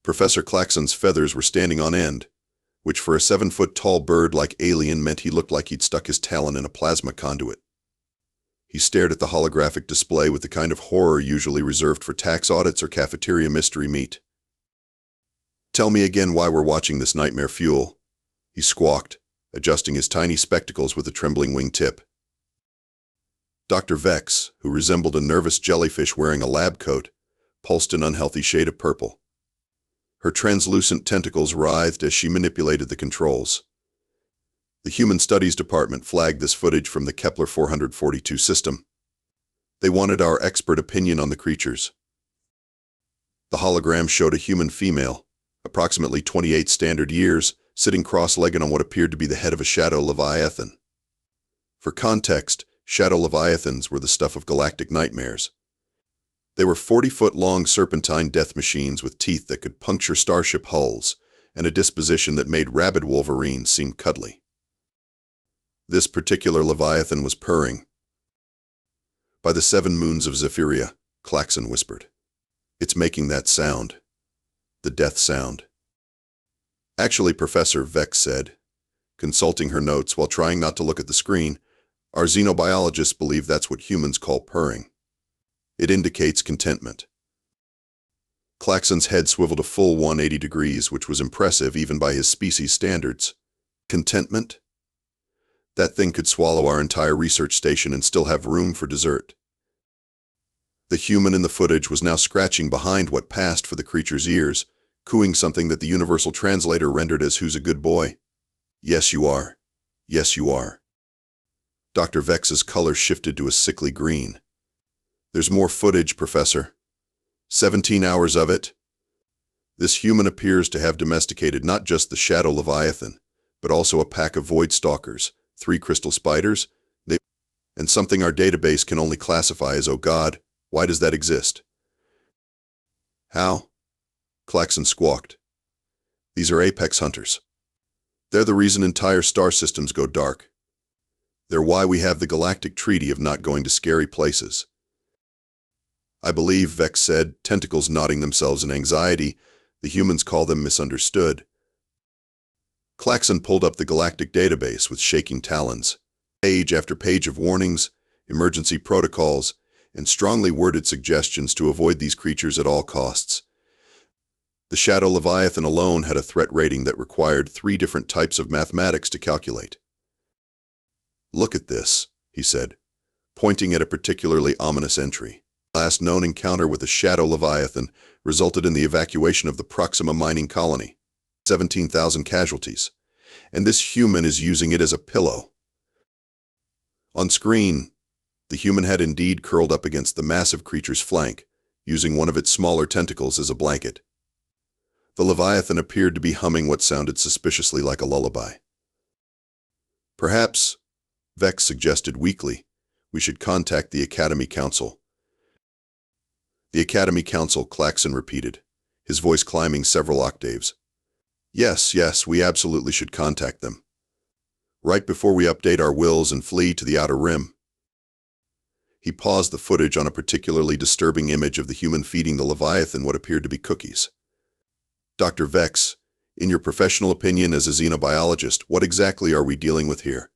Professor Klaxon's feathers were standing on end, which for a 7-foot-tall bird-like alien meant he looked like he'd stuck his talon in a plasma conduit. He stared at the holographic display with the kind of horror usually reserved for tax audits or cafeteria mystery meat. "Tell me again why we're watching this nightmare fuel," he squawked, adjusting his tiny spectacles with a trembling wingtip. Dr. Vex, who resembled a nervous jellyfish wearing a lab coat, pulsed an unhealthy shade of purple. Her translucent tentacles writhed as she manipulated the controls. The Human Studies Department flagged this footage from the Kepler 442 system. They wanted our expert opinion on the creatures. The hologram showed a human female, approximately 28 standard years, sitting cross-legged on what appeared to be the head of a Shadow Leviathan. For context, Shadow Leviathans were the stuff of galactic nightmares. They were 40-foot-long serpentine death machines with teeth that could puncture starship hulls and a disposition that made rabid wolverines seem cuddly. This particular Leviathan was purring. "By the 7 moons of Zephyria," Klaxon whispered. "It's making that sound. The death sound." "Actually," Professor Vex said, consulting her notes while trying not to look at the screen, "our xenobiologists believe that's what humans call purring. It indicates contentment." Klaxon's head swiveled a full 180 degrees, which was impressive even by his species standards. "Contentment? That thing could swallow our entire research station and still have room for dessert." The human in the footage was now scratching behind what passed for the creature's ears, cooing something that the universal translator rendered as "Who's a good boy?" "Yes, you are. Yes, you are." Dr. Vex's color shifted to a sickly green. "There's more footage, Professor. 17 hours of it. This human appears to have domesticated not just the Shadow Leviathan, but also a pack of void stalkers, 3 crystal spiders, and something our database can only classify as, oh God, why does that exist?" "How?" Klaxon squawked. "These are apex hunters. They're the reason entire star systems go dark. They're why we have the Galactic Treaty of not going to scary places." "I believe," Vex said, tentacles knotting themselves in anxiety, "the humans call them misunderstood." Klaxon pulled up the galactic database with shaking talons. Page after page of warnings, emergency protocols, and strongly worded suggestions to avoid these creatures at all costs. The Shadow Leviathan alone had a threat rating that required 3 different types of mathematics to calculate. "Look at this," he said, pointing at a particularly ominous entry. "The last known encounter with a Shadow Leviathan resulted in the evacuation of the Proxima mining colony. 17,000 casualties. And this human is using it as a pillow." On screen, the human had indeed curled up against the massive creature's flank, using one of its smaller tentacles as a blanket. The Leviathan appeared to be humming what sounded suspiciously like a lullaby. "Perhaps," Vex suggested weakly, "we should contact the Academy Council." "The Academy Council," Klaxon repeated, his voice climbing several octaves. Yes, we absolutely should contact them. Right before we update our wills and flee to the Outer Rim." He paused the footage on a particularly disturbing image of the human feeding the Leviathan what appeared to be cookies. "Dr. Vex, in your professional opinion as a xenobiologist, what exactly are we dealing with here?"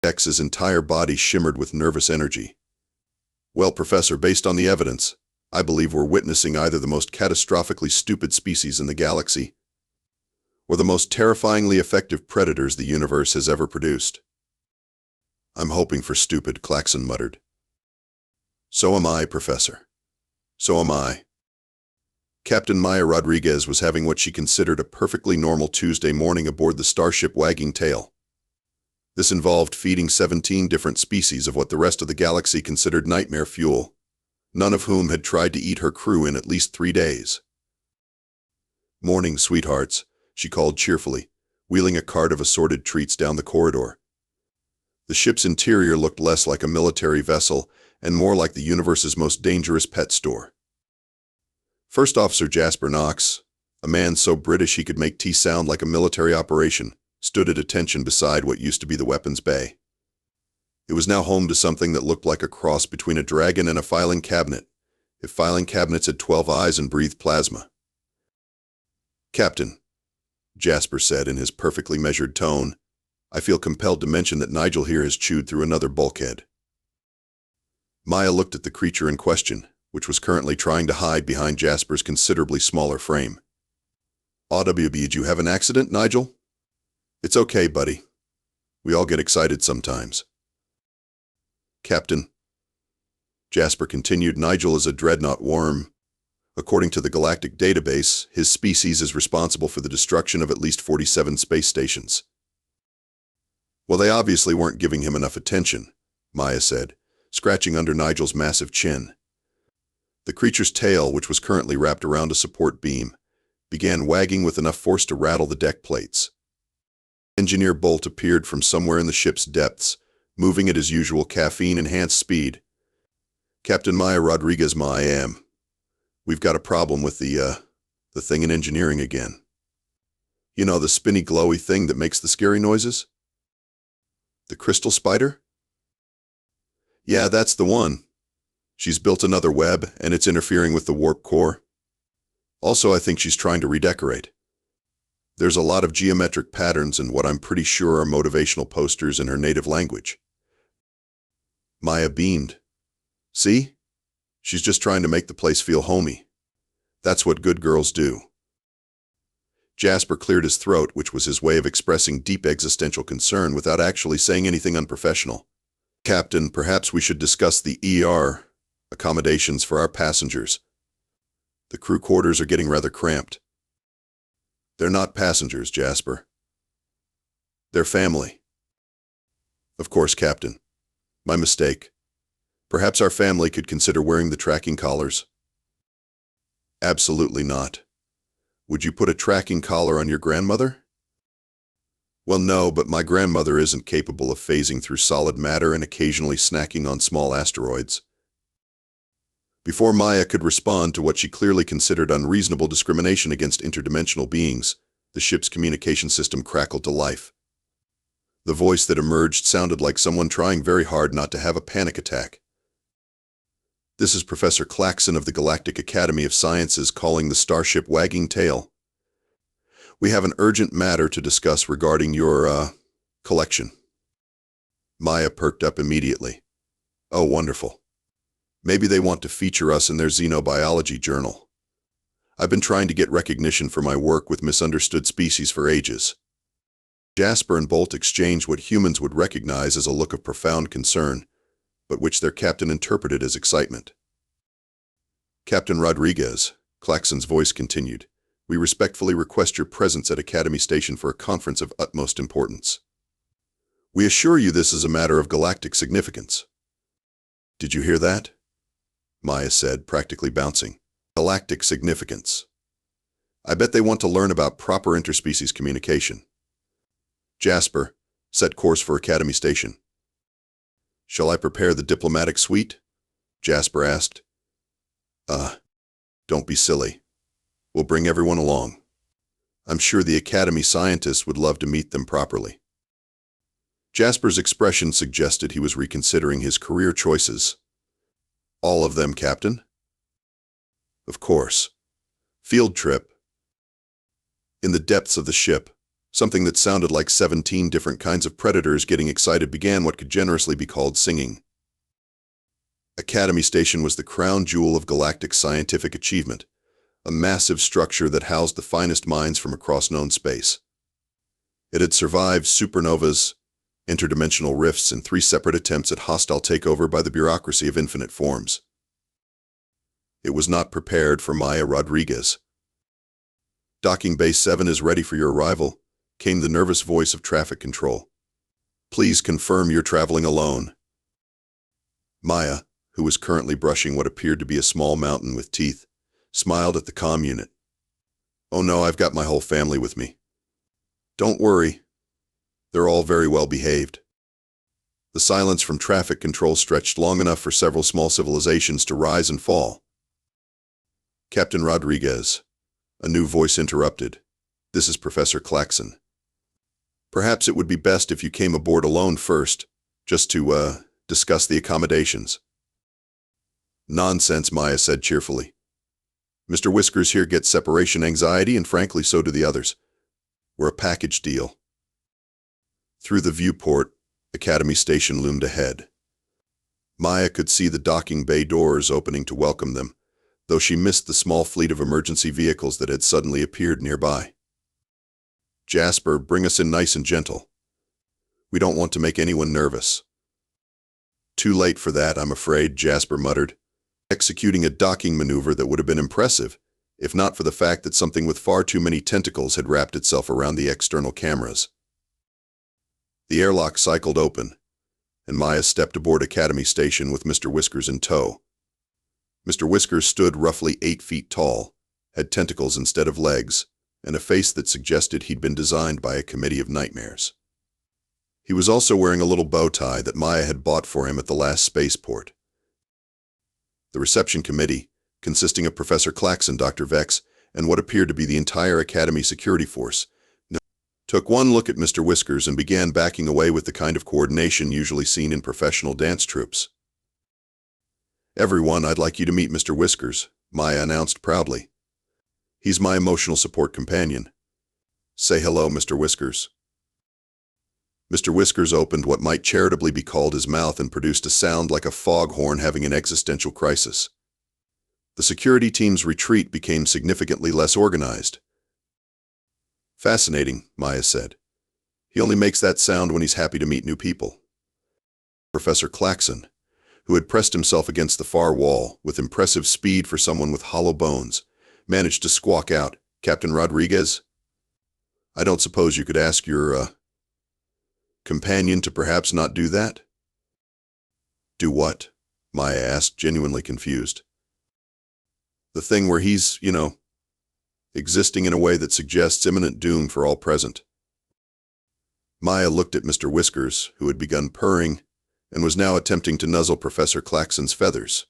Vex's entire body shimmered with nervous energy. "Well, Professor, based on the evidence, I believe we're witnessing either the most catastrophically stupid species in the galaxy, or the most terrifyingly effective predators the universe has ever produced." "I'm hoping for stupid," Klaxon muttered. "So am I, Professor. So am I." Captain Maya Rodriguez was having what she considered a perfectly normal Tuesday morning aboard the starship Wagging Tail. This involved feeding 17 different species of what the rest of the galaxy considered nightmare fuel, none of whom had tried to eat her crew in at least 3 days. "Morning, sweethearts," she called cheerfully, wheeling a cart of assorted treats down the corridor. The ship's interior looked less like a military vessel and more like the universe's most dangerous pet store. First Officer Jasper Knox, a man so British he could make tea sound like a military operation, stood at attention beside what used to be the weapons bay. It was now home to something that looked like a cross between a dragon and a filing cabinet, if filing cabinets had 12 eyes and breathed plasma. Captain, Jasper said in his perfectly measured tone, I feel compelled to mention that Nigel here has chewed through another bulkhead. Maya looked at the creature in question, which was currently trying to hide behind Jasper's considerably smaller frame. "AWB, did you have an accident, Nigel?" "It's okay, buddy. We all get excited sometimes." "Captain," Jasper continued, "Nigel is a dreadnought worm. According to the Galactic Database, his species is responsible for the destruction of at least 47 space stations." "Well, they obviously weren't giving him enough attention," Maya said, scratching under Nigel's massive chin. The creature's tail, which was currently wrapped around a support beam, began wagging with enough force to rattle the deck plates. Engineer Bolt appeared from somewhere in the ship's depths, moving at his usual caffeine-enhanced speed. "Captain Maya Rodriguez, I am. We've got a problem with the thing in engineering again. You know, the spinny, glowy thing that makes the scary noises? The crystal spider? Yeah, that's the one. She's built another web, and it's interfering with the warp core. Also, I think she's trying to redecorate. There's a lot of geometric patterns and what I'm pretty sure are motivational posters in her native language." Maya beamed. "See? She's just trying to make the place feel homey. That's what good girls do." Jasper cleared his throat, which was his way of expressing deep existential concern without actually saying anything unprofessional. "Captain, perhaps we should discuss the ER accommodations for our passengers. The crew quarters are getting rather cramped." "They're not passengers, Jasper. They're family." "Of course, Captain. My mistake. Perhaps our family could consider wearing the tracking collars." "Absolutely not. Would you put a tracking collar on your grandmother?" "Well, no, but my grandmother isn't capable of phasing through solid matter and occasionally snacking on small asteroids." Before Maya could respond to what she clearly considered unreasonable discrimination against interdimensional beings, the ship's communication system crackled to life. The voice that emerged sounded like someone trying very hard not to have a panic attack. "This is Professor Klaxon of the Galactic Academy of Sciences calling the starship Wagging Tail. We have an urgent matter to discuss regarding your, collection." Maya perked up immediately. "Oh, wonderful. Maybe they want to feature us in their xenobiology journal. I've been trying to get recognition for my work with misunderstood species for ages." Jasper and Bolt exchanged what humans would recognize as a look of profound concern, but which their captain interpreted as excitement. "Captain Rodriguez," Klaxon's voice continued, "we respectfully request your presence at Academy Station for a conference of utmost importance. We assure you this is a matter of galactic significance." "Did you hear that?" Maya said, practically bouncing. "Galactic significance. I bet they want to learn about proper interspecies communication." "Jasper, set course for Academy Station." "Shall I prepare the diplomatic suite?" Jasper asked. Don't be silly. We'll bring everyone along. I'm sure the Academy scientists would love to meet them properly." Jasper's expression suggested he was reconsidering his career choices. "All of them, Captain?" "Of course. Field trip." In the depths of the ship, something that sounded like 17 different kinds of predators getting excited began what could generously be called singing. Academy Station was the crown jewel of galactic scientific achievement, a massive structure that housed the finest minds from across known space. It had survived supernovas, interdimensional rifts, and 3 separate attempts at hostile takeover by the bureaucracy of infinite forms. It was not prepared for Maya Rodriguez. "Docking Bay 7 is ready for your arrival," came the nervous voice of traffic control. "Please confirm you're traveling alone." Maya, who was currently brushing what appeared to be a small mountain with teeth, smiled at the comm unit. "Oh no, I've got my whole family with me. Don't worry. They're all very well behaved." The silence from traffic control stretched long enough for several small civilizations to rise and fall. "Captain Rodriguez," a new voice interrupted. "This is Professor Klaxon. Perhaps it would be best if you came aboard alone first, just to, discuss the accommodations." "Nonsense," Maya said cheerfully. Mr. Whiskers here gets separation anxiety, and frankly, so do the others. We're a package deal. Through the viewport, Academy Station loomed ahead. Maya could see the docking bay doors opening to welcome them, though she missed the small fleet of emergency vehicles that had suddenly appeared nearby. Jasper, bring us in nice and gentle. We don't want to make anyone nervous. Too late for that, I'm afraid, Jasper muttered, executing a docking maneuver that would have been impressive, if not for the fact that something with far too many tentacles had wrapped itself around the external cameras. The airlock cycled open, and Maya stepped aboard Academy Station with Mr. Whiskers in tow. Mr. Whiskers stood roughly 8 feet tall, had tentacles instead of legs, and a face that suggested he'd been designed by a committee of nightmares. He was also wearing a little bow tie that Maya had bought for him at the last spaceport. The reception committee, consisting of Professor Klaxon, Dr. Vex, and what appeared to be the entire Academy security force, took one look at Mr. Whiskers and began backing away with the kind of coordination usually seen in professional dance troupes. Everyone, I'd like you to meet Mr. Whiskers, Maya announced proudly. He's my emotional support companion. Say hello, Mr. Whiskers. Mr. Whiskers opened what might charitably be called his mouth and produced a sound like a foghorn having an existential crisis. The security team's retreat became significantly less organized. Fascinating, Maya said. He only makes that sound when he's happy to meet new people. Professor Klaxon, who had pressed himself against the far wall with impressive speed for someone with hollow bones, managed to squawk out, Captain Rodriguez? I don't suppose you could ask your, companion to perhaps not do that? Do what? Maya asked, genuinely confused. The thing where he's, existing in a way that suggests imminent doom for all present. Maya looked at Mr. Whiskers, who had begun purring, and was now attempting to nuzzle Professor Klaxon's feathers.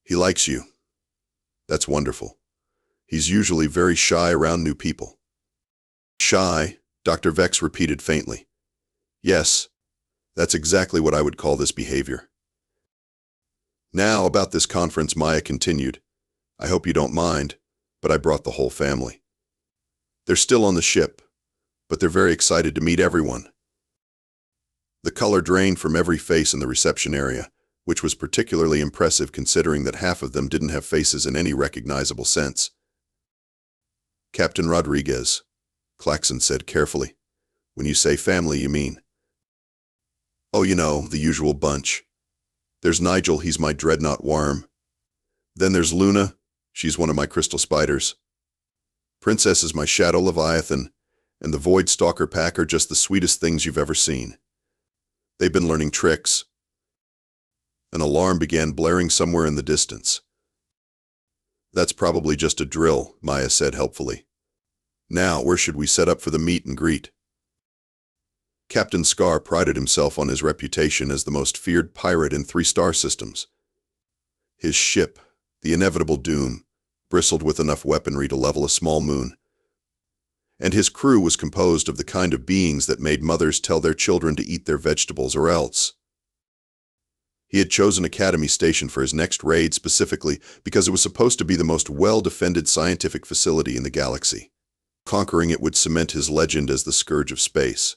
He likes you. That's wonderful. He's usually very shy around new people. Shy, Dr. Vex repeated faintly. Yes, that's exactly what I would call this behavior. Now, about this conference, Maya continued. I hope you don't mind, but I brought the whole family. They're still on the ship, but they're very excited to meet everyone. The color drained from every face in the reception area, which was particularly impressive considering that half of them didn't have faces in any recognizable sense. Captain Rodriguez, Klaxon said carefully. When you say family, you mean? Oh, the usual bunch. There's Nigel, he's my dreadnought worm. Then there's Luna, she's one of my crystal spiders. Princess is my Shadow Leviathan, and the Void Stalker pack are just the sweetest things you've ever seen. They've been learning tricks. An alarm began blaring somewhere in the distance. That's probably just a drill, Maya said helpfully. Now, where should we set up for the meet and greet? Captain Scar prided himself on his reputation as the most feared pirate in 3-star systems. His ship, the Inevitable Doom, bristled with enough weaponry to level a small moon. And his crew was composed of the kind of beings that made mothers tell their children to eat their vegetables or else. He had chosen Academy Station for his next raid specifically because it was supposed to be the most well-defended scientific facility in the galaxy. Conquering it would cement his legend as the scourge of space.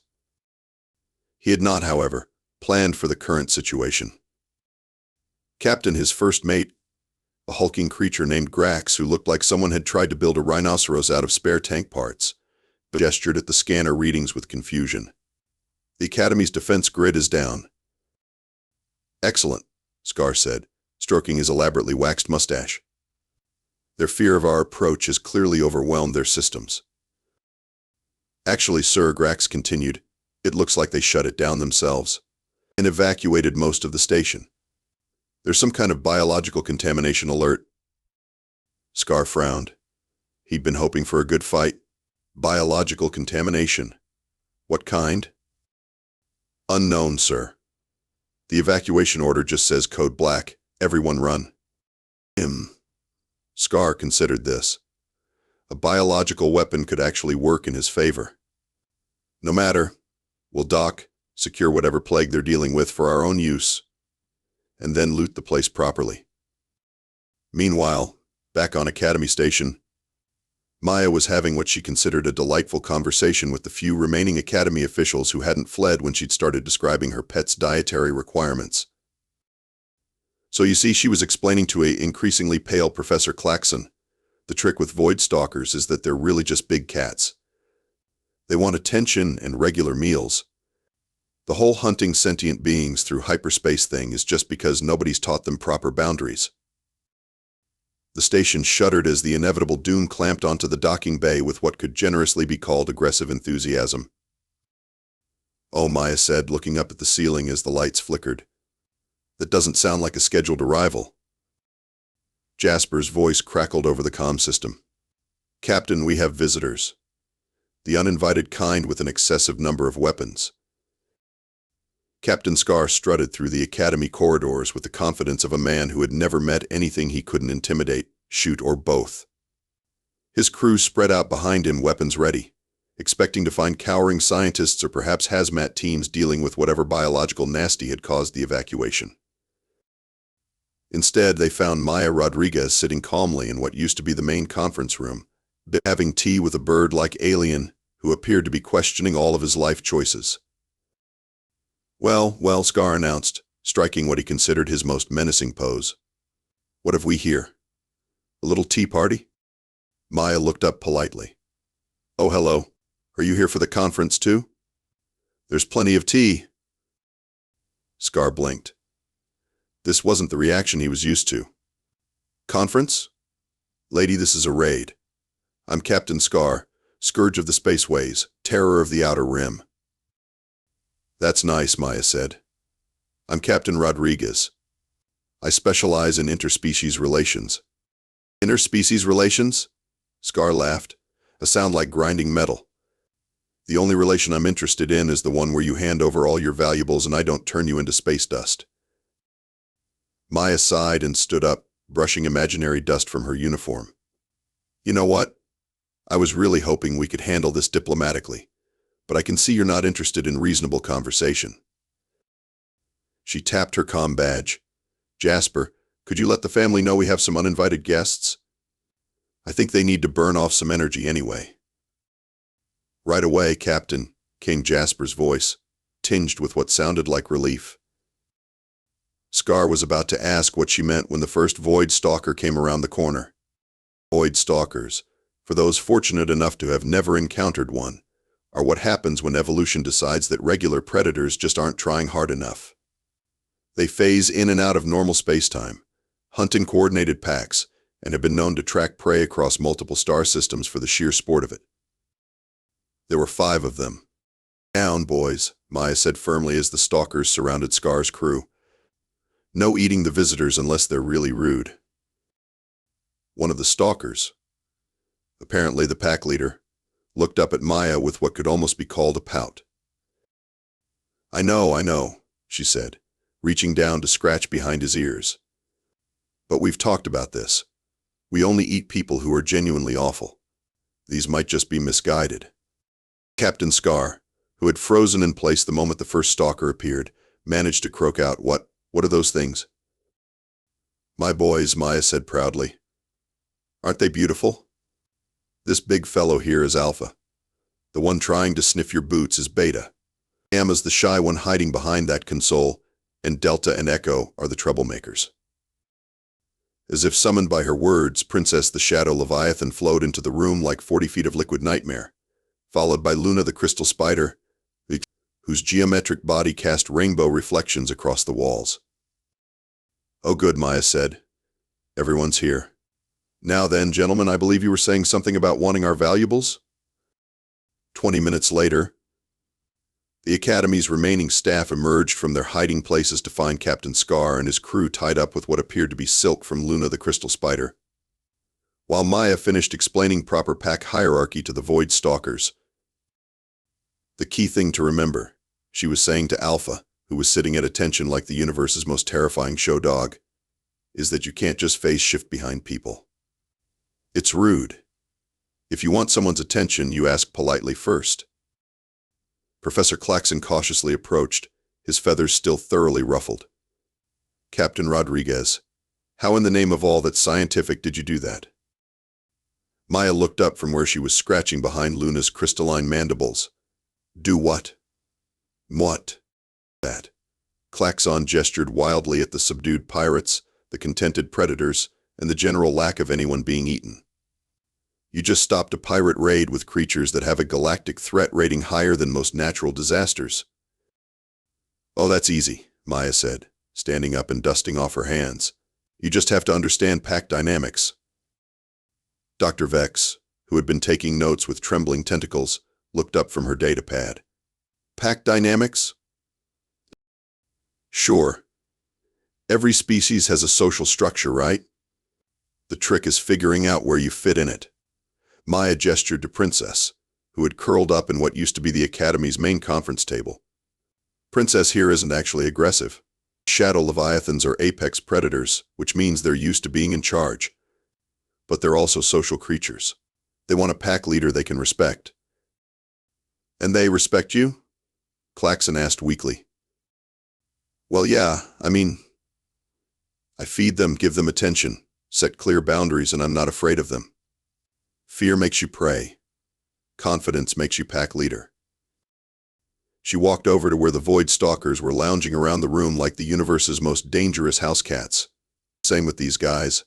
He had not, however, planned for the current situation. Captain, his first mate, a hulking creature named Grax who looked like someone had tried to build a rhinoceros out of spare tank parts, but gestured at the scanner readings with confusion. The Academy's defense grid is down. Excellent, Scar said, stroking his elaborately waxed mustache. Their fear of our approach has clearly overwhelmed their systems. Actually, Sir, Grax continued, it looks like they shut it down themselves and evacuated most of the station. There's some kind of biological contamination alert. Scar frowned. He'd been hoping for a good fight. Biological contamination. What kind? Unknown, sir. The evacuation order just says code black. Everyone run. Scar considered this. A biological weapon could actually work in his favor. No matter. We'll dock, secure whatever plague they're dealing with for our own use, and then loot the place properly. Meanwhile, Back on Academy Station, Maya was having what she considered a delightful conversation with the few remaining Academy officials who hadn't fled when she'd started describing her pet's dietary requirements. So you see, she was explaining to a increasingly pale Professor Klaxon, the trick with void stalkers is that they're really just big cats. They want attention and regular meals. The whole hunting sentient beings through hyperspace thing is just because nobody's taught them proper boundaries. The station shuddered as the inevitable doom clamped onto the docking bay with what could generously be called aggressive enthusiasm. "Oh," Maya said, looking up at the ceiling as the lights flickered. "That doesn't sound like a scheduled arrival." Jasper's voice crackled over the comm system. "Captain, we have visitors. The uninvited kind with an excessive number of weapons." Captain Scar strutted through the Academy corridors with the confidence of a man who had never met anything he couldn't intimidate, shoot, or both. His crew spread out behind him, weapons ready, expecting to find cowering scientists or perhaps hazmat teams dealing with whatever biological nasty had caused the evacuation. Instead, they found Maya Rodriguez sitting calmly in what used to be the main conference room, having tea with a bird-like alien who appeared to be questioning all of his life choices. Well, Scar announced, striking what he considered his most menacing pose. "What have we here? A little tea party?" Maya looked up politely. "Oh, hello. Are you here for the conference too?" "There's plenty of tea." Scar blinked. This wasn't the reaction he was used to. "Conference? Lady, this is a raid. I'm Captain Scar, Scourge of the Spaceways, Terror of the Outer Rim." "That's nice," Maya said. "I'm Captain Rodriguez. I specialize in interspecies relations." "Interspecies relations?" Scar laughed, a sound like grinding metal. "The only relation I'm interested in is the one where you hand over all your valuables and I don't turn you into space dust." Maya sighed and stood up, brushing imaginary dust from her uniform. "You know what? I was really hoping we could handle this diplomatically, but I can see you're not interested in reasonable conversation." She tapped her comm badge. "Jasper, could you let the family know we have some uninvited guests? I think they need to burn off some energy anyway." "Right away, Captain," came Jasper's voice, tinged with what sounded like relief. Scar was about to ask what she meant when the first Void Stalker came around the corner. Void Stalkers, for those fortunate enough to have never encountered one, are what happens when evolution decides that regular predators just aren't trying hard enough. They phase in and out of normal spacetime, hunt in coordinated packs, and have been known to track prey across multiple star systems for the sheer sport of it. There were 5 of them. "Down, boys," Maya said firmly as the Stalkers surrounded Scar's crew. "No eating the visitors unless they're really rude." One of the Stalkers, apparently the pack leader, looked up at Maya with what could almost be called a pout. I know, she said, reaching down to scratch behind his ears. "But we've talked about this. We only eat people who are genuinely awful. These might just be misguided." Captain Scar, who had frozen in place the moment the first Stalker appeared, managed to croak out, What are those things?" "My boys," Maya said proudly. "Aren't they beautiful? This big fellow here is Alpha. The one trying to sniff your boots is Beta. Gamma's the shy one hiding behind that console, and Delta and Echo are the troublemakers." As if summoned by her words, Princess the Shadow Leviathan flowed into the room like 40 feet of liquid nightmare, followed by Luna the Crystal Spider, whose geometric body cast rainbow reflections across the walls. "Oh good," Maya said. "Everyone's here. Now then, gentlemen, I believe you were saying something about wanting our valuables?" 20 minutes later, the Academy's remaining staff emerged from their hiding places to find Captain Scar and his crew tied up with what appeared to be silk from Luna the Crystal Spider. While Maya finished explaining proper pack hierarchy to the Void Stalkers. "The key thing to remember," she was saying to Alpha, who was sitting at attention like the universe's most terrifying show dog, "is that you can't just phase shift behind people. It's rude. If you want someone's attention, you ask politely first." Professor Klaxon cautiously approached, his feathers still thoroughly ruffled. "Captain Rodriguez, How in the name of all that's scientific did you do that? Maya looked up from where she was scratching behind Luna's crystalline mandibles. Do what? What? That. Klaxon gestured wildly at the subdued pirates, the contented predators, and the general lack of anyone being eaten. You just stopped a pirate raid with creatures that have a galactic threat rating higher than most natural disasters. Oh, that's easy, Maya said, standing up and dusting off her hands. You just have to understand pack dynamics. Dr. Vex, who had been taking notes with trembling tentacles, looked up from her datapad. Pack dynamics? Sure. Every species has a social structure, right? The trick is figuring out where you fit in it. Maya gestured to Princess, who had curled up in what used to be the Academy's main conference table. Princess here isn't actually aggressive. Shadow Leviathans are apex predators, which means they're used to being in charge. But they're also social creatures. They want a pack leader they can respect. And they respect you? Klaxon asked weakly. Well, yeah, I feed them, give them attention, set clear boundaries, and I'm not afraid of them. Fear makes you prey. Confidence makes you pack leader. She walked over to where the Void Stalkers were lounging around the room like the universe's most dangerous house cats. Same with these guys.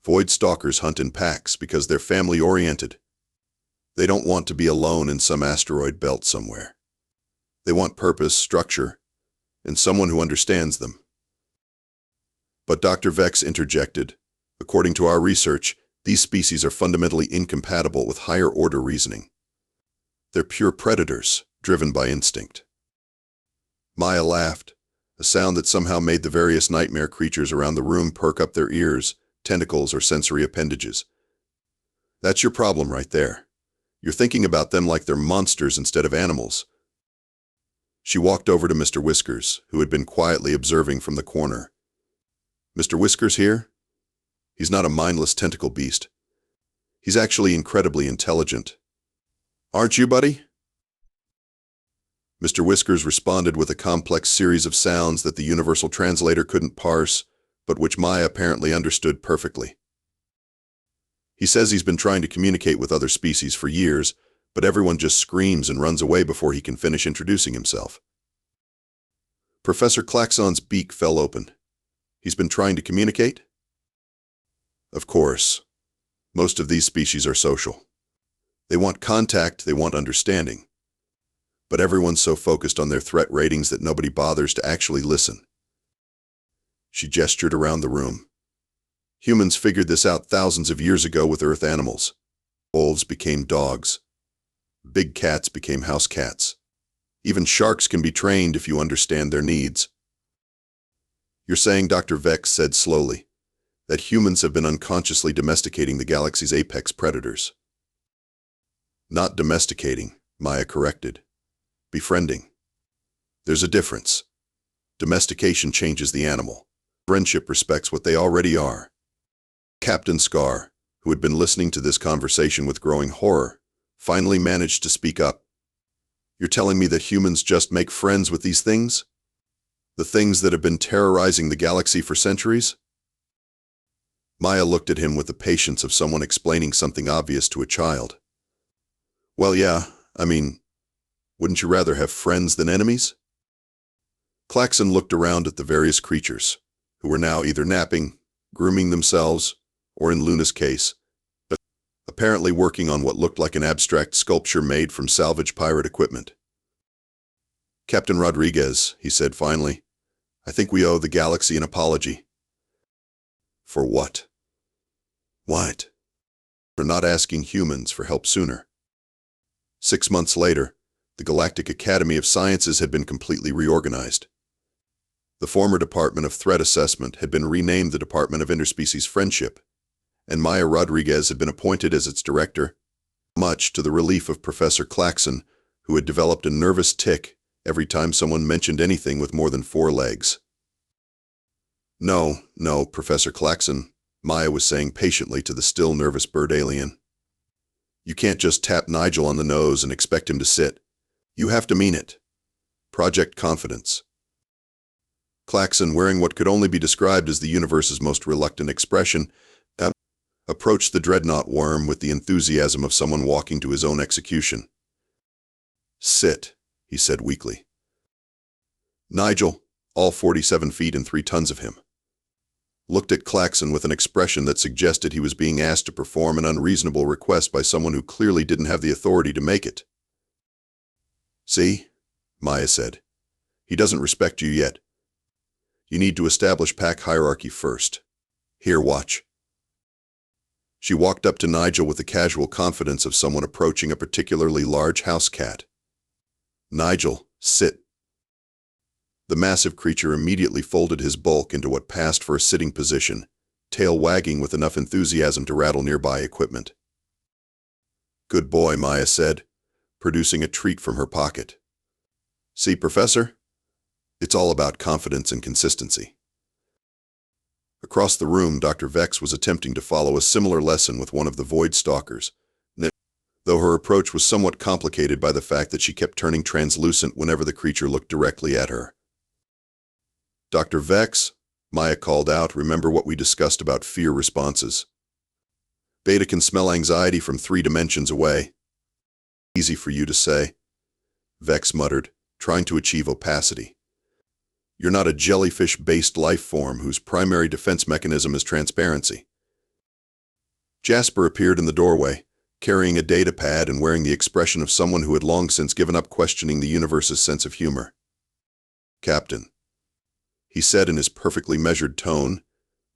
Void Stalkers hunt in packs because they're family-oriented. They don't want to be alone in some asteroid belt somewhere. They want purpose, structure, and someone who understands them. But Dr. Vex interjected. According to our research, these species are fundamentally incompatible with higher-order reasoning. They're pure predators, driven by instinct. Maya laughed, a sound that somehow made the various nightmare creatures around the room perk up their ears, tentacles, or sensory appendages. That's your problem right there. You're thinking about them like they're monsters instead of animals. She walked over to Mr. Whiskers, who had been quietly observing from the corner. Mr. Whiskers here? He's not a mindless tentacle beast. He's actually incredibly intelligent. Aren't you, buddy? Mr. Whiskers responded with a complex series of sounds that the universal translator couldn't parse, but which Maya apparently understood perfectly. He says he's been trying to communicate with other species for years, but everyone just screams and runs away before he can finish introducing himself. Professor Klaxon's beak fell open. He's been trying to communicate? Of course. Most of these species are social. They want contact, they want understanding. But everyone's so focused on their threat ratings that nobody bothers to actually listen. She gestured around the room. Humans figured this out thousands of years ago with Earth animals. Wolves became dogs. Big cats became house cats. Even sharks can be trained if you understand their needs. You're saying, Dr. Vex said slowly, that humans have been unconsciously domesticating the galaxy's apex predators. Not domesticating, Maya corrected. Befriending. There's a difference. Domestication changes the animal. Friendship respects what they already are. Captain Scar, who had been listening to this conversation with growing horror, finally managed to speak up. You're telling me that humans just make friends with these things? The things that have been terrorizing the galaxy for centuries? Maya looked at him with the patience of someone explaining something obvious to a child. Well, yeah, wouldn't you rather have friends than enemies? Klaxon looked around at the various creatures, who were now either napping, grooming themselves, or in Luna's case, apparently working on what looked like an abstract sculpture made from salvaged pirate equipment. Captain Rodriguez, he said finally, I think we owe the galaxy an apology. For what? What? For not asking humans for help sooner. 6 months later, the Galactic Academy of Sciences had been completely reorganized. The former Department of Threat Assessment had been renamed the Department of Interspecies Friendship, and Maya Rodriguez had been appointed as its director, much to the relief of Professor Klaxon, who had developed a nervous tic every time someone mentioned anything with more than 4 legs. No, Professor Klaxon, Maya was saying patiently to the still nervous bird alien. You can't just tap Nigel on the nose and expect him to sit. You have to mean it. Project Confidence. Klaxon, wearing what could only be described as the universe's most reluctant expression, approached the dreadnought worm with the enthusiasm of someone walking to his own execution. "Sit," he said weakly. Nigel, all 47 feet and 3 tons of him, looked at Klaxon with an expression that suggested he was being asked to perform an unreasonable request by someone who clearly didn't have the authority to make it. "See," Maya said. "He doesn't respect you yet. You need to establish pack hierarchy first. Here, watch." She walked up to Nigel with the casual confidence of someone approaching a particularly large house cat. "Nigel, sit." The massive creature immediately folded his bulk into what passed for a sitting position, tail wagging with enough enthusiasm to rattle nearby equipment. "Good boy," Maya said, producing a treat from her pocket. "See, Professor? It's all about confidence and consistency." Across the room, Dr. Vex was attempting to follow a similar lesson with one of the Void Stalkers, though her approach was somewhat complicated by the fact that she kept turning translucent whenever the creature looked directly at her. "Dr. Vex," Maya called out, "remember what we discussed about fear responses? Beta can smell anxiety from 3 dimensions away." "Easy for you to say," Vex muttered, trying to achieve opacity. "You're not a jellyfish-based life form whose primary defense mechanism is transparency." Jasper appeared in the doorway, carrying a data pad and wearing the expression of someone who had long since given up questioning the universe's sense of humor. "Captain," he said in his perfectly measured tone,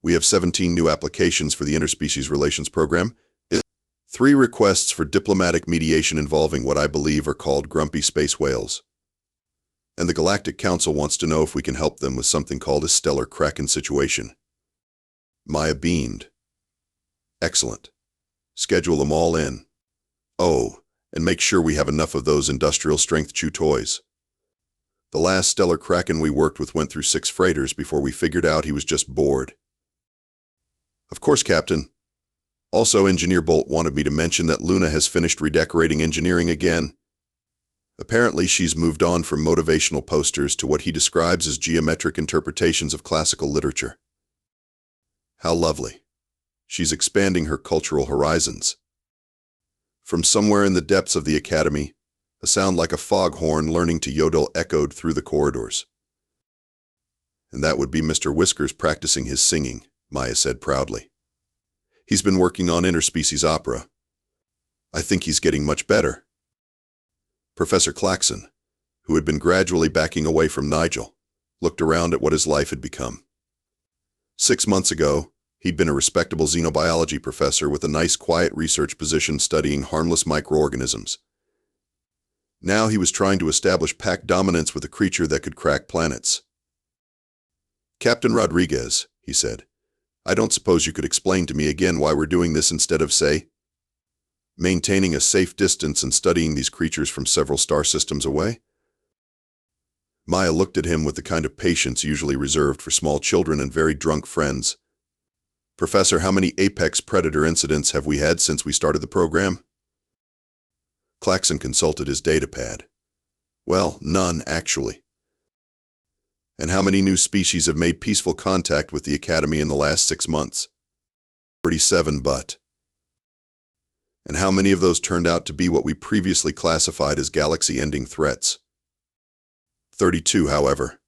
"we have 17 new applications for the Interspecies Relations Program. 3 requests for diplomatic mediation involving what I believe are called grumpy space whales. And the Galactic Council wants to know if we can help them with something called a stellar Kraken situation." Maya beamed. "Excellent. Schedule them all in. Oh, and make sure we have enough of those industrial-strength chew toys. The last stellar Kraken we worked with went through 6 freighters before we figured out he was just bored." "Of course, Captain. Also, Engineer Bolt wanted me to mention that Luna has finished redecorating engineering again. Apparently, she's moved on from motivational posters to what he describes as geometric interpretations of classical literature." "How lovely. She's expanding her cultural horizons." From somewhere in the depths of the academy, a sound like a foghorn learning to yodel echoed through the corridors. "And that would be Mr. Whiskers practicing his singing," Maya said proudly. "He's been working on interspecies opera. I think he's getting much better." Professor Klaxon, who had been gradually backing away from Nigel, looked around at what his life had become. 6 months ago, he'd been a respectable xenobiology professor with a nice quiet research position studying harmless microorganisms. Now he was trying to establish pack dominance with a creature that could crack planets. "Captain Rodriguez," he said, "I don't suppose you could explain to me again why we're doing this instead of, say, maintaining a safe distance and studying these creatures from several star systems away?" Maya looked at him with the kind of patience usually reserved for small children and very drunk friends. "Professor, how many apex predator incidents have we had since we started the program?" Klaxon consulted his datapad. "Well, none, actually." "And how many new species have made peaceful contact with the Academy in the last 6 months?" 47, but... "And how many of those turned out to be what we previously classified as galaxy-ending threats?" 32, however.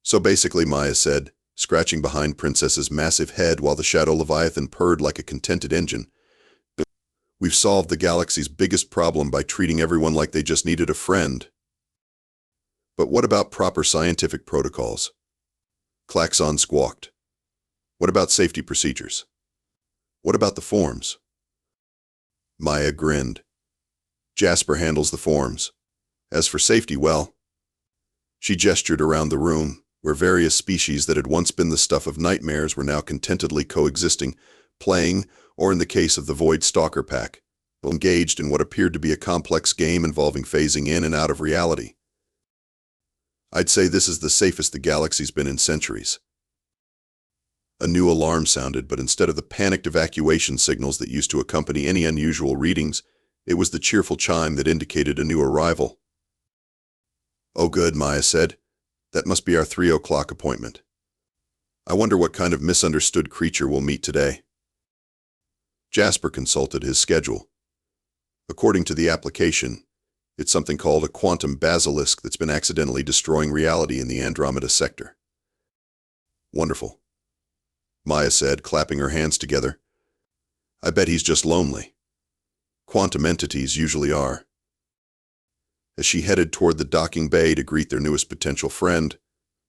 "So basically," Maya said, scratching behind Princess's massive head while the Shadow Leviathan purred like a contented engine, "we've solved the galaxy's biggest problem by treating everyone like they just needed a friend. But what about proper scientific protocols?" Klaxon squawked. "What about safety procedures? What about the forms?" Maya grinned. "Jasper handles the forms. As for safety, well..." She gestured around the room, where various species that had once been the stuff of nightmares were now contentedly coexisting, playing, or in the case of the Void Stalker pack, engaged in what appeared to be a complex game involving phasing in and out of reality. "I'd say this is the safest the galaxy's been in centuries." A new alarm sounded, but instead of the panicked evacuation signals that used to accompany any unusual readings, it was the cheerful chime that indicated a new arrival. "Oh good," Maya said. That must be our 3 o'clock appointment. I wonder what kind of misunderstood creature we'll meet today. Jasper consulted his schedule. According to the application, it's something called a quantum basilisk that's been accidentally destroying reality in the Andromeda sector. Wonderful, Maya said, clapping her hands together. I bet he's just lonely. Quantum entities usually are. As she headed toward the docking bay to greet their newest potential friend,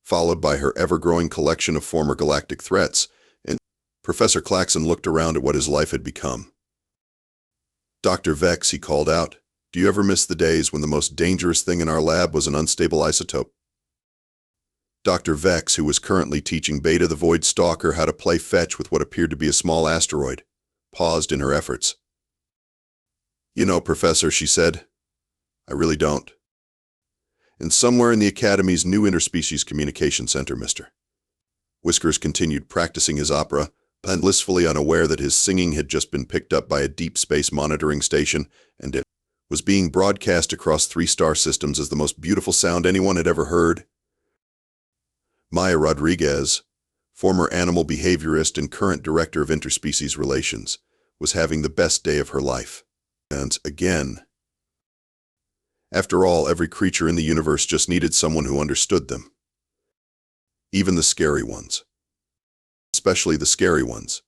followed by her ever-growing collection of former galactic threats, and Professor Klaxon looked around at what his life had become. Dr. Vex, he called out, do you ever miss the days when the most dangerous thing in our lab was an unstable isotope? Dr. Vex, who was currently teaching Beta the Void Stalker how to play fetch with what appeared to be a small asteroid, paused in her efforts. You know, Professor, she said, I really don't. And somewhere in the Academy's new interspecies communication center, Mr. Whiskers continued practicing his opera, blissfully unaware that his singing had just been picked up by a deep space monitoring station, and it was being broadcast across 3-star systems as the most beautiful sound anyone had ever heard. Maya Rodriguez, former animal behaviorist and current director of interspecies relations, was having the best day of her life. And again, after all, every creature in the universe just needed someone who understood them. Even the scary ones. Especially the scary ones.